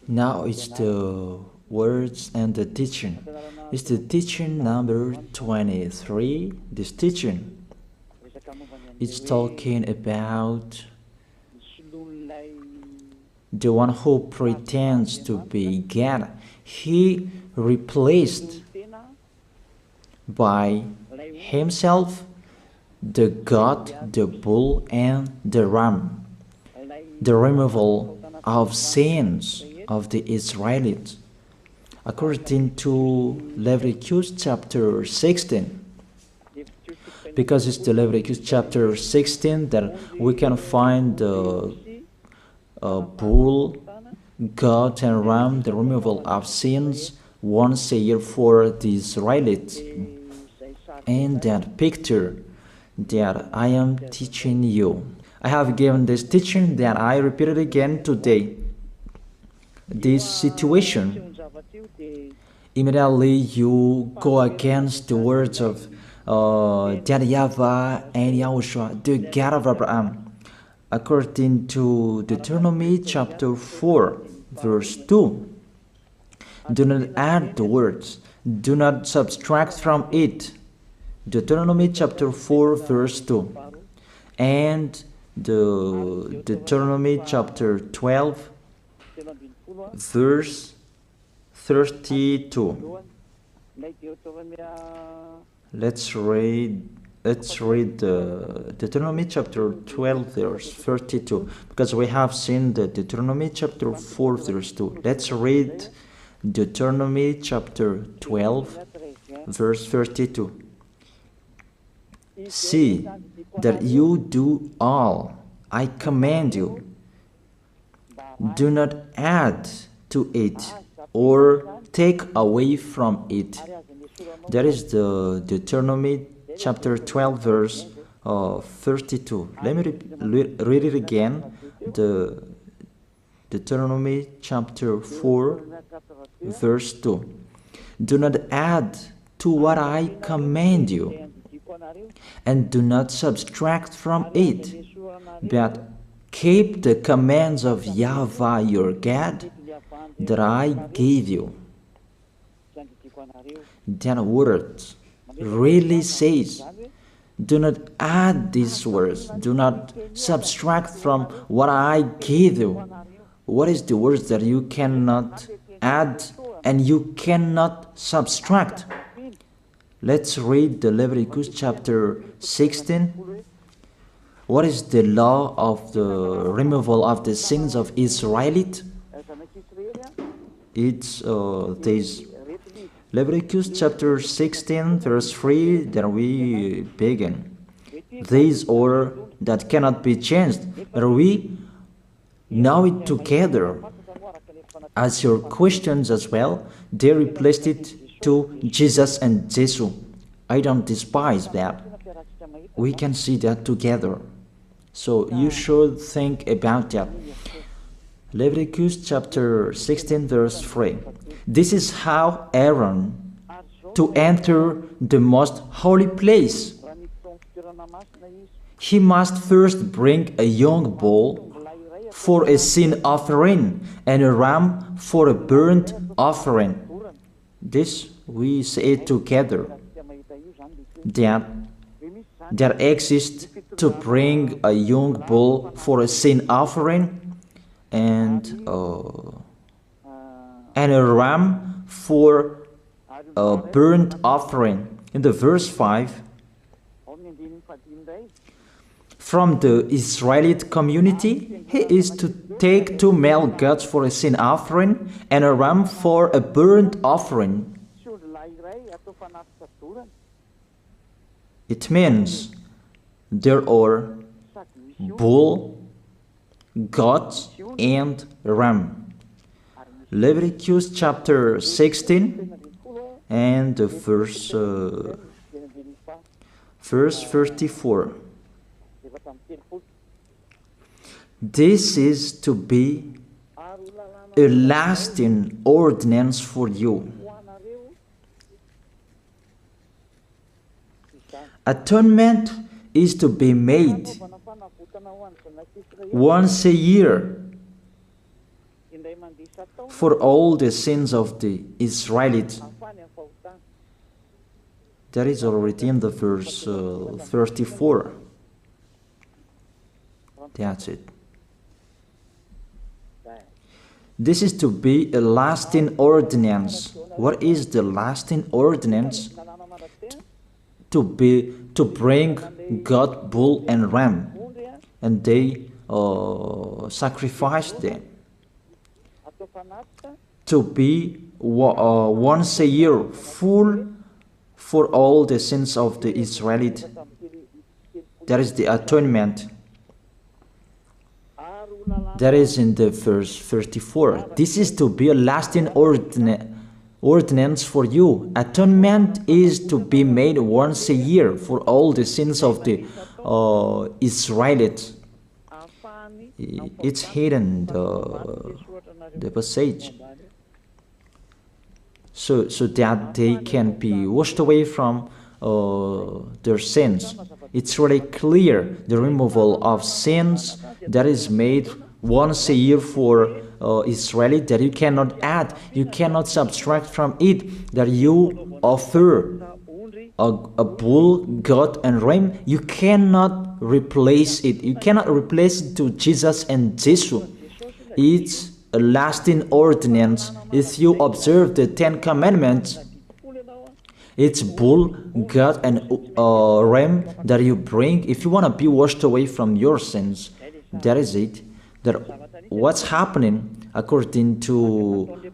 Now it's the words and the teaching. It's the teaching number 23. This teaching is talking about the one who pretends to be God. He replaced by himself the goat, the bull, and the ram. The removal of sins of the Israelites, according to Leviticus chapter 16. Because it's the Leviticus chapter 16 that we can find the bull, goat, and ram, the removal of sins once a year for the Israelites. And that picture that I am teaching you, I have given this teaching that I repeated again today. This situation, immediately you go against the words of that YAHVAH and YAHOSHUAH, the God of Abraham, according to Deuteronomy chapter 4, verse 2. Do not add the words, do not subtract from it. Deuteronomy chapter 4, verse 2. And the Deuteronomy chapter 12, verse 32. Let's read the Deuteronomy chapter 12, verse 32, because we have seen the Deuteronomy chapter 4, verse 2. Let's read Deuteronomy chapter 12, verse 32. See that you do all I command you. Do not add to it or take away from it. That is the Deuteronomy chapter 12, verse 32. Let me read it again. The Deuteronomy chapter 4, verse 2. Do not add to what I command you, and do not subtract from it, but keep the commands of YAHVAH your God that I gave you. That word really says, do not add these words, do not subtract from what I gave you. What is the words that you cannot add and you cannot subtract? Let's read the Leviticus chapter 16. What is the law of the removal of the sins of Israelites? It's this Leviticus chapter 16, verse 3, that we begin. These order that cannot be changed, but we know it together. As your questions as well, they replaced it to Jesus and Jesus. I don't despise that. We can see that together. So you should think about that. Leviticus chapter 16, verse 3. This is how Aaron to enter the most holy place. He must first bring a young bull for a sin offering and a ram for a burnt offering. This we say together, that there exists to bring a young bull for a sin offering and a ram for a burnt offering. In the verse 5, from the Israelite community, he is to take 2 male goats for a sin offering and a ram for a burnt offering. It means there are bull, goat, and ram. Leviticus chapter 16 and verse 34. This is to be a lasting ordinance for you. Atonement is to be made once a year for all the sins of the Israelites. That is already in the verse 34. That's it. This is to be a lasting ordinance. What is the lasting ordinance? To bring God, bull, and ram, and they sacrificed them. To be once a year full for all the sins of the Israelites. That is the atonement. That is in the verse 34. This is to be a lasting ordinance for you. Atonement is to be made once a year for all the sins of the Israelites. It's hidden, the passage. So that they can be washed away from their sins. It's really clear, the removal of sins that is made once a year for Israeli, that you cannot add, you cannot subtract from it, that you offer a bull, goat, and ram. You cannot replace it. You cannot replace it to Jesus and Jesus. It's a lasting ordinance. If you observe the 10 Commandments, it's bull, goat, and ram that you bring if you want to be washed away from your sins. That is it. That what's happening according to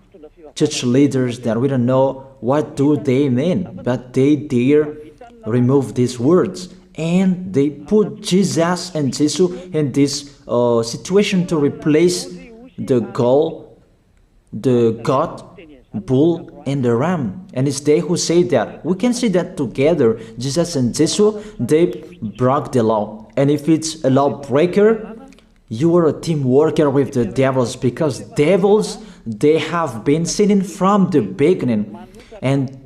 church leaders, that we don't know what do they mean, but they dare remove these words, and they put Jesus and Jesus in this situation to replace the God, bull, and the ram. And it's they who say that. We can see that together, Jesus and Jesus, they broke the law. And if it's a lawbreaker, you are a team worker with the devils, because devils, they have been sinning from the beginning. And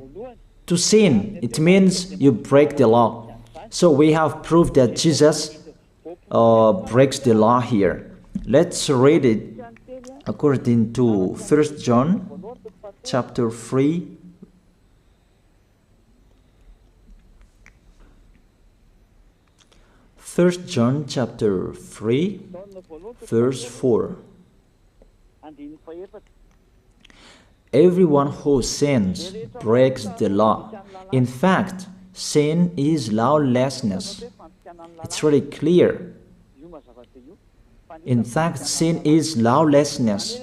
to sin, it means you break the law. So we have proof that Jesus breaks the law here. Let's read it according to 1 John chapter 3. First John chapter 3, verse 4. Everyone who sins breaks the law. In fact, sin is lawlessness. It's really clear. In fact, sin is lawlessness.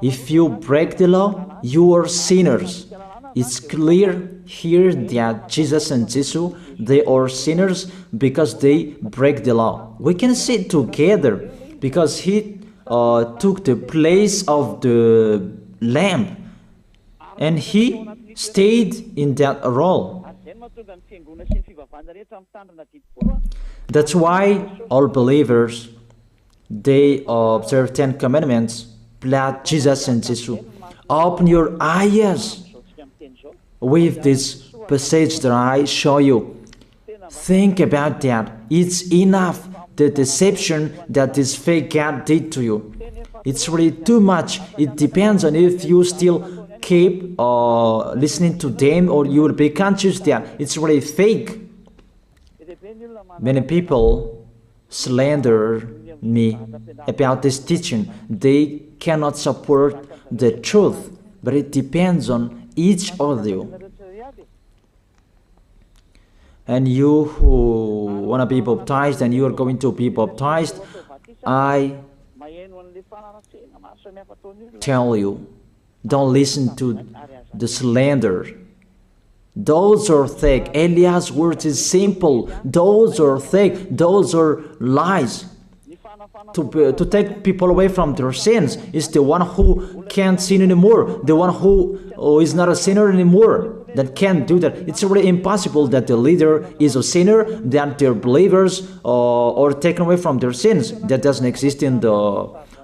If you break the law, you are sinners. It's clear here that Jesus and Jesus, they are sinners because they break the law. We can see it together because he took the place of the lamb, and he stayed in that role. That's why all believers, they observe 10 Commandments, blood, Jesus and Jesus. Open your eyes with this passage that I show you. Think about that. It's enough, the deception that this fake God did to you. It's really too much. It depends on if you still keep listening to them, or you will be conscious that it's really fake. Many people slander me about this teaching. They cannot support the truth, but it depends on each of you. And you who want to be baptized, and you are going to be baptized, I tell you, don't listen to the slander. Those are fake. Eliah's words is simple. Those are fake. Those are lies. To take people away from their sins is the one who can't sin anymore. The one who is not a sinner anymore, that can't do that. It's really impossible that the leader is a sinner, that their believers are taken away from their sins. That doesn't exist in the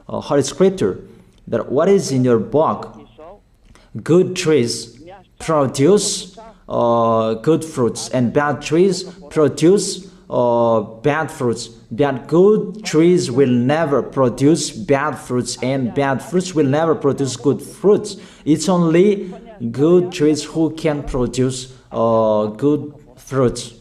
Holy Scripture. That what is in your book? Good trees produce good fruits, and bad trees produce bad fruits. That good trees will never produce bad fruits, and bad fruits will never produce good fruits. It's only good trees who can produce good fruits.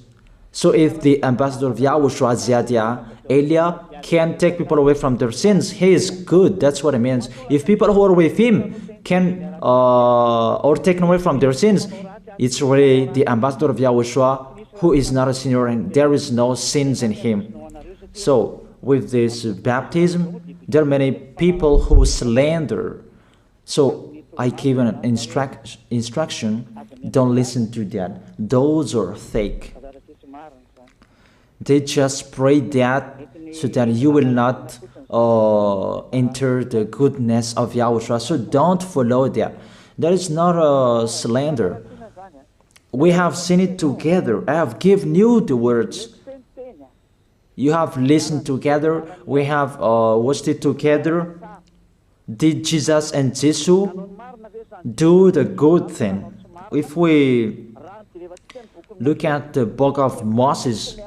So if the ambassador of Yahushua, Ziyadiyah, Elia, can take people away from their sins, he is good. That's what it means. If people who are with him can or taken away from their sins, it's really the ambassador of Yahushua who is not a sinner, and there is no sins in him. So with this baptism, there are many people who slander. So I give an instruction, don't listen to that. Those are fake. They just pray that so that you will not enter the goodness of Yahushua. So don't follow that. That is not a slander. We have seen it together. I have given you the words. You have listened together. We have watched it together. Did Jesus and Jesus do the good thing? If we look at the book of Moses,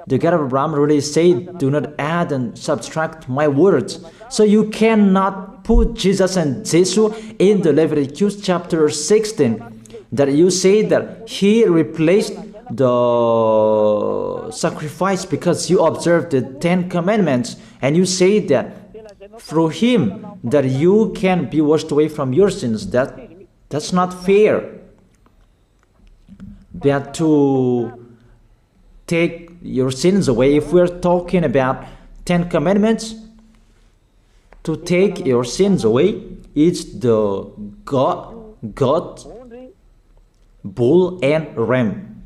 the God of Abraham really said, do not add and subtract my words. So you cannot put Jesus and Jesus in the Leviticus chapter 16. That you say that he replaced the sacrifice because you observed the 10 commandments, and you say that through him that you can be washed away from your sins. That's not fair. That to take your sins away, if we're talking about 10 commandments, to take your sins away, it's the God, bull and ram.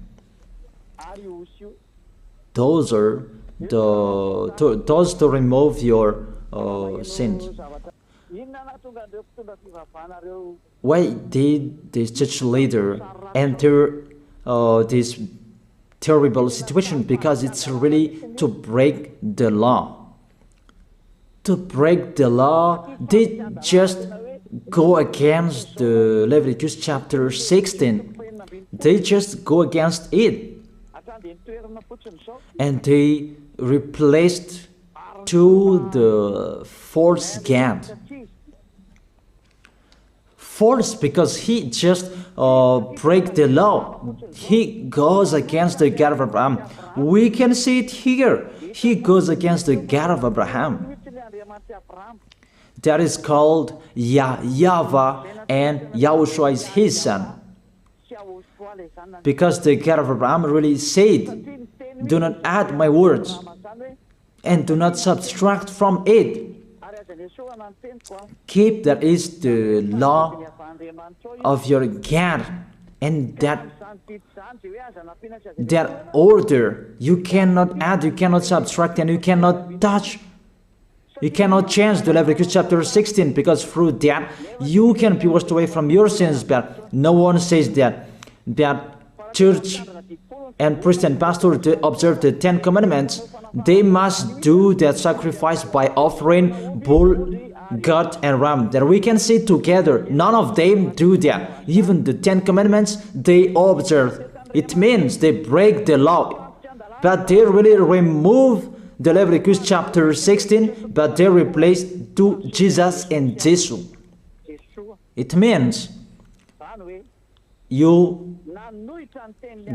Those are those to remove your sins. Why did this church leader enter this terrible situation? Because it's really to break the law. To break the law, they just go against the Leviticus chapter 16. They just go against it. And they replaced to the false God. False because he just break the law. He goes against the God of Abraham. We can see it here. He goes against the God of Abraham. That is called YAHVAH, and YAHOSHUAH is his son. Because the God of Abraham really said, do not add my words and do not subtract from it. Keep, that is the law of your God, and that order. You cannot add, you cannot subtract, and you cannot touch. You cannot change the Leviticus chapter 16, because through that you can be washed away from your sins. But no one says that church and priest and pastor to observe the 10 commandments, they must do that sacrifice by offering bull, goat, and ram. That we can see together. None of them do that. Even the 10 commandments they observe. It means they break the law, but they really remove the Leviticus chapter 16, but they replace to Jesus and Jesus. It means you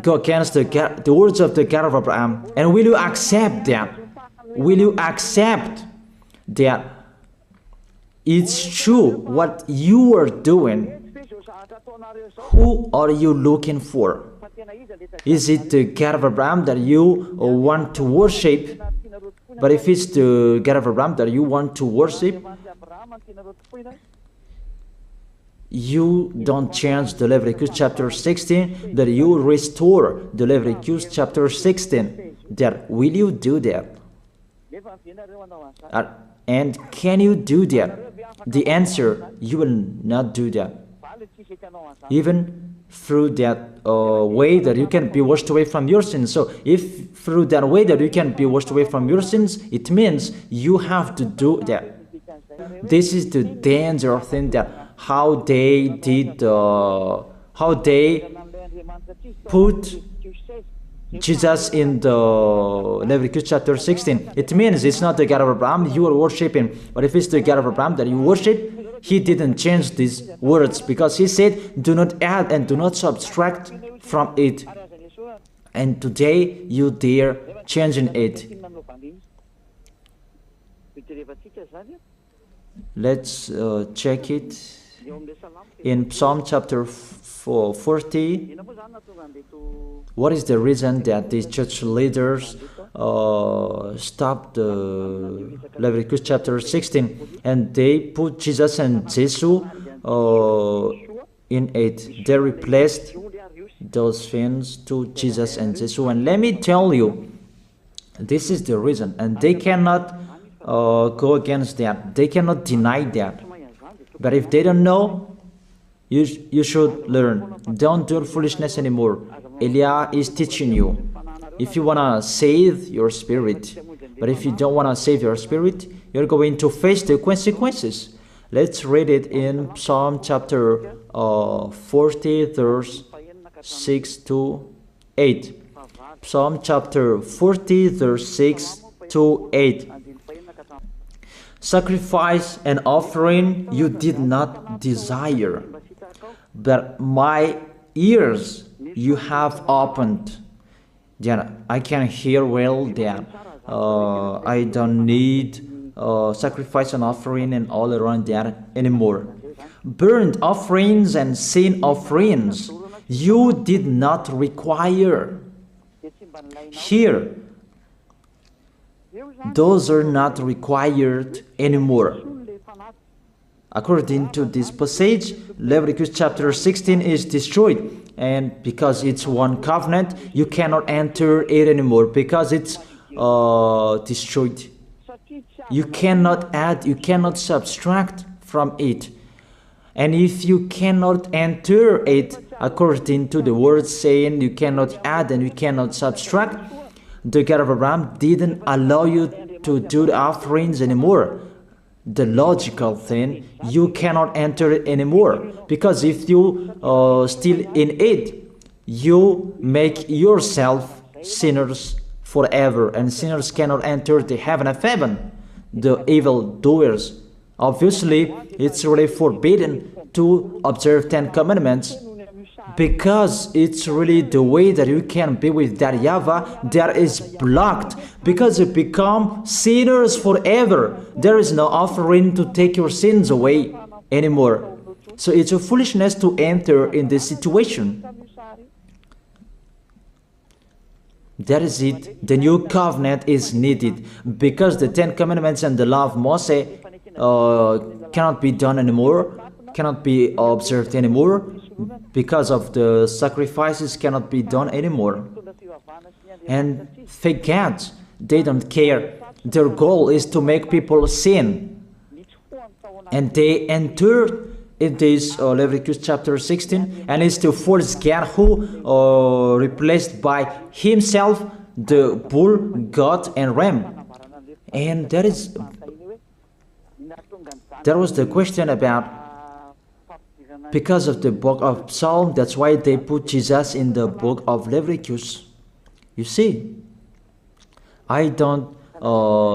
go against the words of the God of Abraham. And will you accept that? Will you accept that it's true what you are doing? Who are you looking for? Is it the God of Abraham that you want to worship? But if it's the God of Abraham that you want to worship, you don't change the Leviticus chapter 16, that you restore the Leviticus chapter 16. That will you do that? And can you do that? The answer, you will not do that. Even through that way that you can be washed away from your sins. So if through that way that you can be washed away from your sins, it means you have to do that. This is the danger thing, that how they did, how they put Jesus in the Leviticus chapter 16. It means it's not the God of Abraham you are worshiping, but if it's the God of Abraham that you worship, he didn't change these words, because he said, do not add and do not subtract from it. And today you dare changing it. Let's check it in Psalm chapter 40. What is the reason that these church leaders stopped the Leviticus chapter 16 and they put Jesus and Jesus in it? They replaced those things to Jesus and Jesus. And let me tell you, this is the reason, and they cannot go against that. They cannot deny that. But if they don't know, you should learn. Don't do foolishness anymore. Elia is teaching you. If you want to save your spirit, but if you don't want to save your spirit, you're going to face the consequences. Let's read it in Psalm chapter 40, verse 6 to 8. Psalm chapter 40, verse 6 to 8. Sacrifice and offering you did not desire, but my ears you have opened. Then I can hear well that I don't need sacrifice and offering and all around that anymore. Burnt offerings and sin offerings you did not require. Here, those are not required anymore. According to this passage, Leviticus chapter 16 is destroyed, and because it's one covenant, you cannot enter it anymore because it's destroyed. You cannot add, you cannot subtract from it. And if you cannot enter it according to the word saying you cannot add and you cannot subtract, the God of Abraham didn't allow you to do the offerings anymore. The logical thing, you cannot enter it anymore, because if you still in it, you make yourself sinners forever, and sinners cannot enter the heaven of heaven, the evil doers. Obviously, it's really forbidden to observe 10 commandments, because it's really the way that you can be with that YAHVAH that is blocked, because you become sinners forever. There is no offering to take your sins away anymore. So it's a foolishness to enter in this situation. That is it. The new covenant is needed, because the 10 commandments and the law of Moses cannot be done anymore, cannot be observed anymore, because of the sacrifices cannot be done anymore. And fake gods, they don't care. Their goal is to make people sin. And they enter in this Leviticus chapter 16, and it's to force God who replaced by himself the bull, goat, and ram. And there was the question about, because of the book of Psalm, that's why they put Jesus in the book of Leviticus. You see, I don't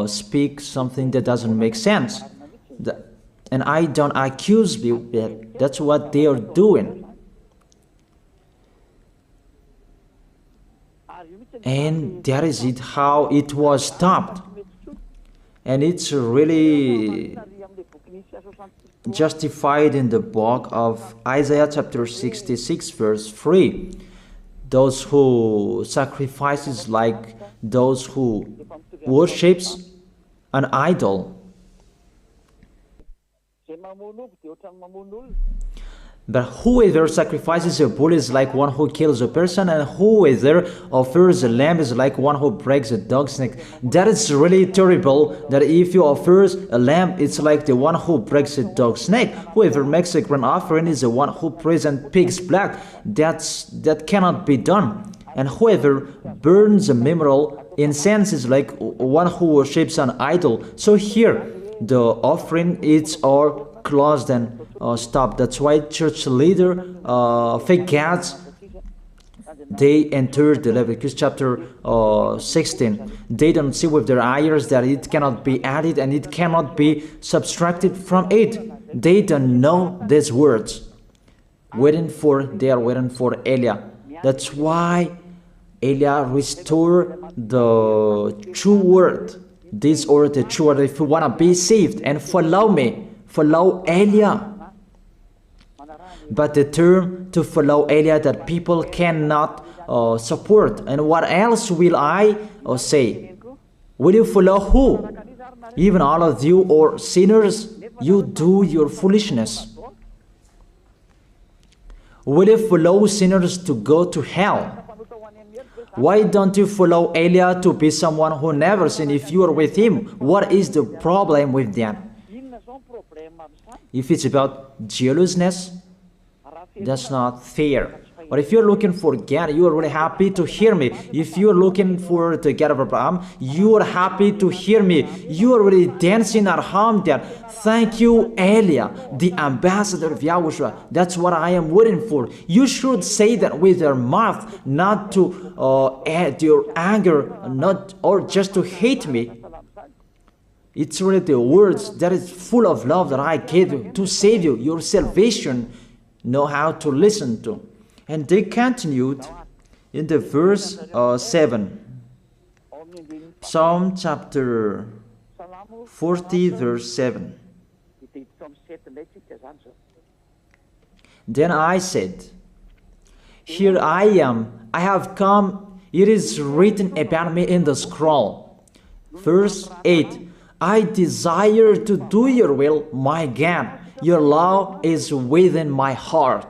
speak something that doesn't make sense. And I don't accuse you that that's what they are doing. And that is it, how it was stopped. And it's really justified in the book of Isaiah chapter 66 verse 3. Those who sacrifices like those who worships an idol. But whoever sacrifices a bull is like one who kills a person, and whoever offers a lamb is like one who breaks a dog's neck. That is really terrible, that if you offer a lamb, it's like the one who breaks a dog's neck. Whoever makes a grain offering is the one who presents pig's blood. That cannot be done. And whoever burns a memorial incense is like one who worships an idol. So here, the offering, it's all closed and stopped. That's why church leader, fake gods, they entered the Leviticus chapter 16. They don't see with their eyes that it cannot be added and it cannot be subtracted from it. They don't know these words. They are waiting for Eliah. That's why Eliah restored the true word. This or the true word. If you want to be saved and follow me, follow Eliah. But the term to follow Eliah that people cannot support. And what else will I say? Will you follow who? Even all of you or sinners, you do your foolishness. Will you follow sinners to go to hell? Why don't you follow Eliah to be someone who never sinned if you are with him? What is the problem with that? If it's about jealousness, that's not fair. But if you're looking for God, you are really happy to hear me. If you're looking for the God of Abraham, you are happy to hear me. You are really dancing at home there. Thank you, Eliah, the ambassador of Yahushua. That's what I am waiting for. You should say that with your mouth, not to add your anger, not or just to hate me. It's really the words that is full of love that I gave you to save you, your salvation. Know how to listen to. And they continued in the verse 7. Psalm chapter 40 verse 7. Then I said, here I am, I have come, it is written about me in the scroll. Verse 8. I desire to do your will, my God. Your law is within my heart.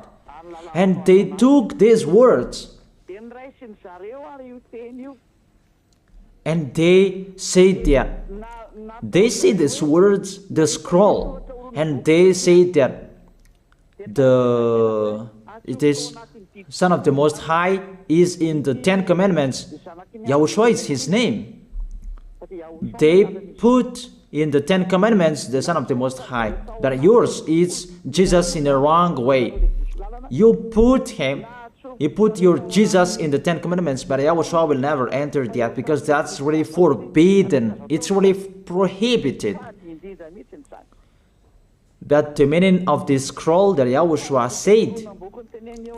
And they took these words and they said that they see these words, the scroll, and they say that it is Son of the Most High is in the 10 Commandments. YAHOSHUAH is his name. They put in the 10 Commandments the Son of the Most High, but yours is Jesus in a wrong way. You put your Jesus in the 10 Commandments, but YAHOSHUAH will never enter that because that's really forbidden. It's really prohibited. But the meaning of this scroll that YAHOSHUAH said,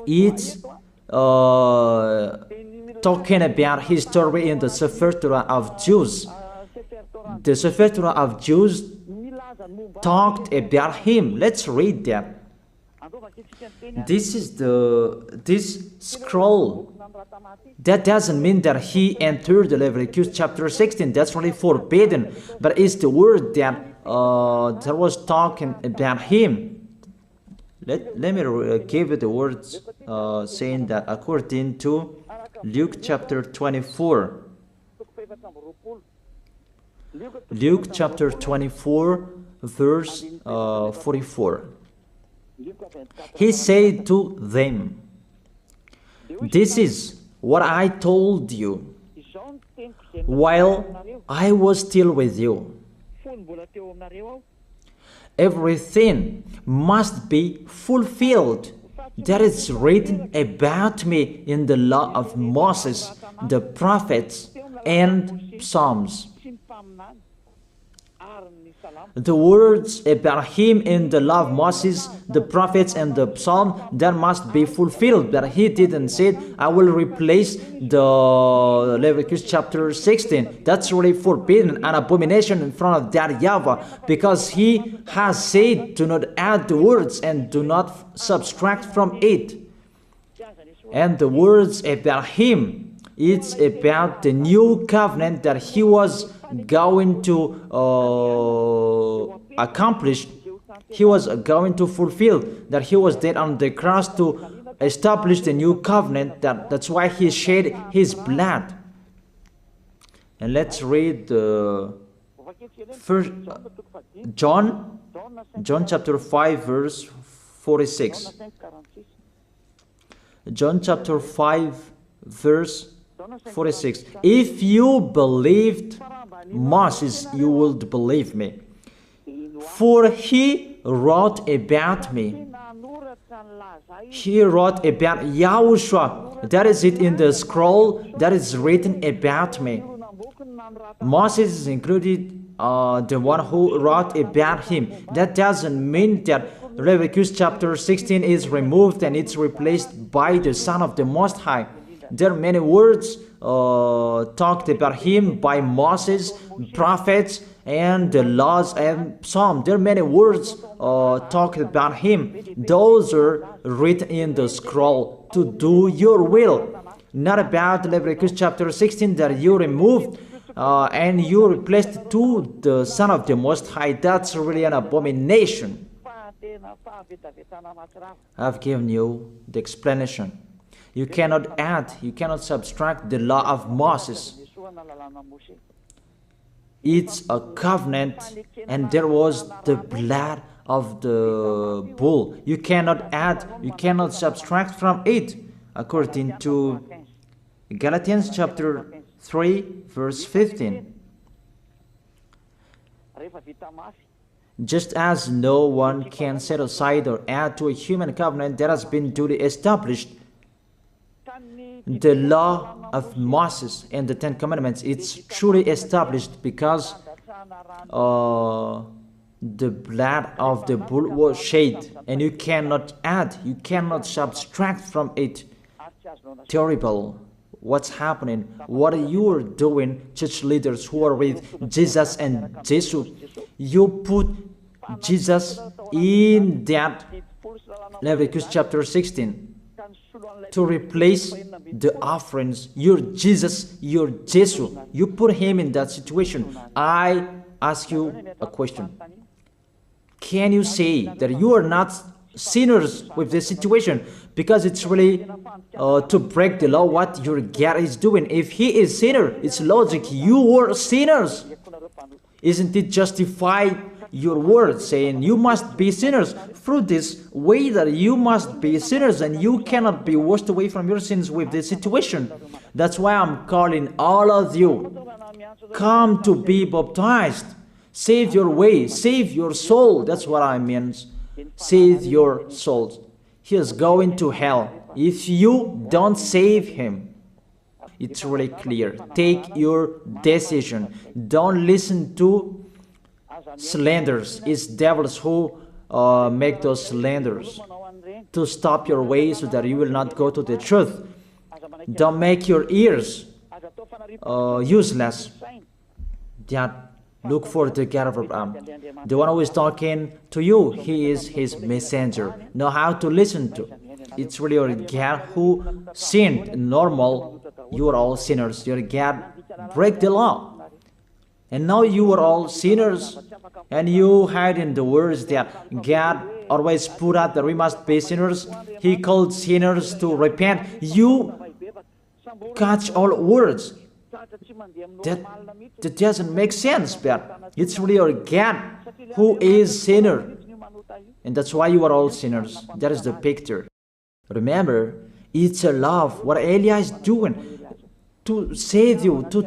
it's talking about his story in the Sefer Torah of Jews. The Sefer Torah of Jews talked about him. Let's read that. This is this scroll. That doesn't mean that he entered the Leviticus chapter 16. That's really forbidden. But it's the word that was talking about him. Let me give you the words saying that according to Luke chapter 24. Luke chapter 24 verse 44. He said to them, this is what I told you while I was still with you. Everything must be fulfilled that is written about me in the law of Moses, the prophets, and Psalms. The words about him in the law of Moses, the prophets, and the psalm, that must be fulfilled. But he didn't say, I will replace the Leviticus chapter 16. That's really forbidden, an abomination in front of that YAHVAH, because he has said, do not add the words and do not subtract from it. And the words about him, it's about the new covenant that he was going to accomplish. He was going to fulfill, that he was dead on the cross to establish the new covenant. That's why he shed his blood. And let's read first John chapter 5 verse 46. John chapter 5 verse 46. If you believed Moses, you would believe me, for he wrote about me. He wrote about Yahushua. That is it in the scroll that is written about me. Moses is included, the one who wrote about him. That doesn't mean that Leviticus chapter 16 is removed and it's replaced by the Son of the Most High. There are many words talked about him by Moses, prophets, and the laws and Psalm. There are many words talked about him. Those are written in the scroll to do your will. Not about Leviticus chapter 16 that you removed and you replaced to the Son of the Most High. That's really an abomination. I've given you the explanation. You cannot add, you cannot subtract the law of Moses. It's a covenant, and there was the blood of the bull. You cannot add, you cannot subtract from it, according to Galatians chapter 3, verse 15. Just as no one can set aside or add to a human covenant that has been duly established, the law of Moses and the Ten Commandments, it's truly established because the blood of the bull was shed, and you cannot add, you cannot subtract from it. Terrible. What's happening? What you are doing, church leaders who are with Jesus and Jesus? You put Jesus in that Leviticus chapter 16 to replace the offerings. Your Jesus, your Jesus. You put him in that situation. I ask you a question. Can you say that you are not sinners with this situation? Because it's really to break the law what your God is doing. If he is sinner, it's logic. You were sinners. Isn't it justify your word saying you must be sinners through this way that you must be sinners and you cannot be washed away from your sins with this situation? That's why I'm calling all of you, come to be baptized. Save your way, save your soul. That's what I mean. Save your souls. He is going to hell if you don't save him. It's really clear. Take your decision. Don't listen to slanders. It's devils who make those slanders to stop your way so that you will not go to the truth. Don't make your ears useless. Look for the God of Abraham. The one who is talking to you, he is his messenger. Know how to listen to. It's really your God who sinned. Normal, you are all sinners. Your God break the law. And now you are all sinners. And you hide in the words that God always put out that we must be sinners. He called sinners to repent. You catch all words. That doesn't make sense, but it's really your God who is sinner. And that's why you are all sinners. That is the picture. Remember, it's a love. What Elia is doing to save you, to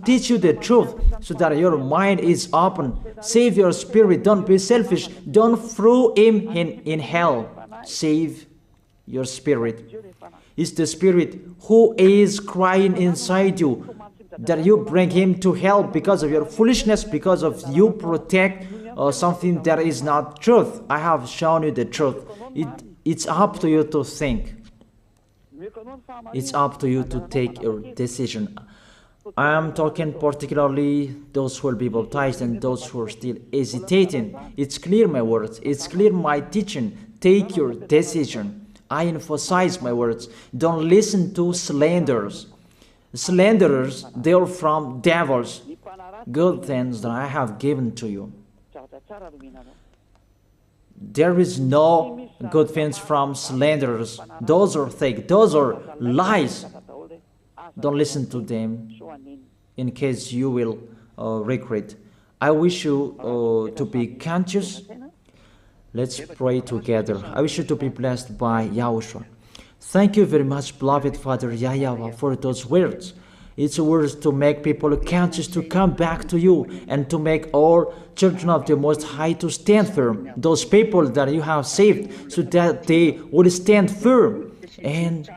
teach you the truth so that your mind is open. Save your spirit. Don't be selfish. Don't throw him in hell. Save your spirit. It's the spirit who is crying inside you that you bring him to hell because of your foolishness, because of you protect something that is not truth. I have shown you the truth. It's up to you to think. It's up to you to take your decision. I am talking particularly those who will be baptized and those who are still hesitating. It's clear my words. It's clear my teaching. Take your decision. I emphasize my words. Don't listen to slanders. Slanderers, they are from devils. Good things that I have given to you. There is no good things from slanderers. Those are fake. Those are lies. Don't listen to them in case you will regret. I wish you to be conscious. Let's pray together. I wish you to be blessed by YAHOSHUAH. Thank you very much, beloved Father YAHVAH, for those words. It's words to make people conscious to come back to you, and to make all children of the Most High to stand firm. Those people that you have saved, so that they will stand firm. And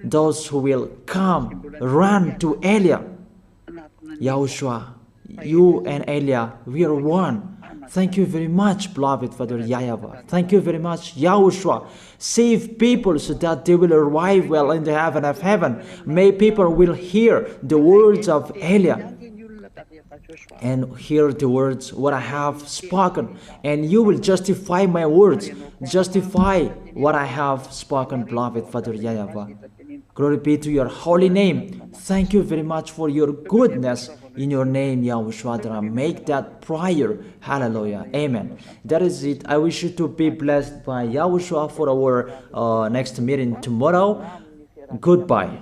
those who will come, run to Elia. Yahushua, you and Elia, we are one. Thank you very much, beloved Father YAHVAH. Thank you very much, Yahushua. Save people so that they will arrive well in the heaven of heaven. May people will hear the words of Elia and hear the words what I have spoken, and you will justify my words, justify what I have spoken, beloved Father YAHVAH. Glory be to your holy name. Thank you very much for your goodness. In your name, Yahushua, that I make that prayer. Hallelujah. Amen. That is it. I wish you to be blessed by Yahushua for our next meeting tomorrow. Goodbye.